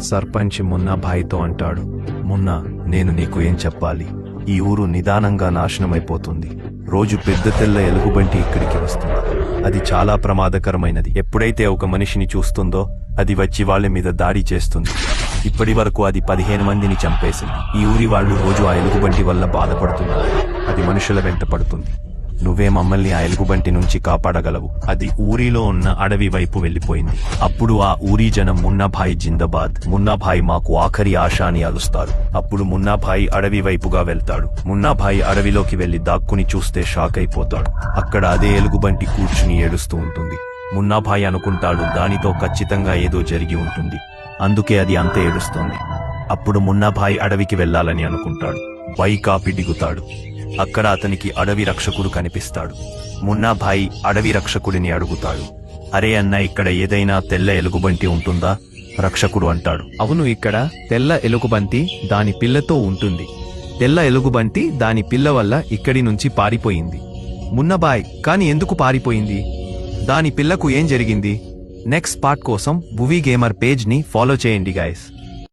సర్పంచ్ మున్నాభాయ్తో అంటాడు, మున్నా, నేను నీకు ఏం చెప్పాలి? ఈ ఊరు నిదానంగా నాశనమైపోతుంది. రోజు పెద్ద తెల్ల ఎలుగుబంటి ఇక్కడికి వస్తుంది. అది చాలా ప్రమాదకరమైనది. ఎప్పుడైతే ఒక మనిషిని చూస్తుందో అది వచ్చి వాళ్ళ మీద దాడి చేస్తుంది. ఇప్పటి వరకు అది 15 మందిని చంపేసింది. ఈ ఊరి వాళ్ళు రోజు ఆ ఎలుగుబంటి వల్ల బాధపడుతున్నారు. అది మనుషుల వెంట పడుతుంది. నువ్వే మమ్మల్ని ఆ ఎలుగుబంటి నుంచి కాపాడగలవు. అది ఊరిలో ఉన్న అడవి వైపు వెళ్లిపోయింది. అప్పుడు ఆ ఊరి జనం మున్నాభాయ్ జిందాబాద్, మున్నాభాయ్ మాకు ఆఖరి ఆశ అని అలుస్తారు. అప్పుడు మున్నాభాయ్ అడవి వైపుగా వెళ్తాడు. మున్నాభాయ్ అడవిలోకి వెళ్లి దాక్కుని చూస్తే షాక్ అయిపోతాడు. అక్కడ అదే ఎలుగుబంటి కూర్చుని ఏడుస్తూ ఉంటుంది. మున్నాభాయ్ అనుకుంటాడు దానితో ఖచ్చితంగా ఏదో జరిగి ఉంటుంది, అందుకే అది అంత ఏడుస్తోంది. అప్పుడు మున్నాభాయ్ అడవికి వెళ్లాలని అనుకుంటాడు. బైక్ ఆపి దిగుతాడు. అక్కడ అతనికి అడవి రక్షకుడు కనిపిస్తాడు. మున్నాభాయ్ అడవి రక్షకుడిని అడుగుతాడు, అరే అన్న, ఇక్కడ ఏదైనా తెల్ల ఎలుగుబంటి ఉంటుందా? రక్షకుడు అంటాడు, అవును, ఇక్కడ తెల్ల ఎలుగుబంటి దాని పిల్లతో ఉంటుంది. తెల్ల ఎలుగుబంటి దాని పిల్ల వల్ల ఇక్కడి నుంచి పారిపోయింది. మున్నాభాయ్, కాని ఎందుకు పారిపోయింది? దాని పిల్లకు ఏం జరిగింది? నెక్స్ట్ పార్ట్ కోసం భువి గేమర్ పేజ్ ని ఫాలో చేయండి గైస్.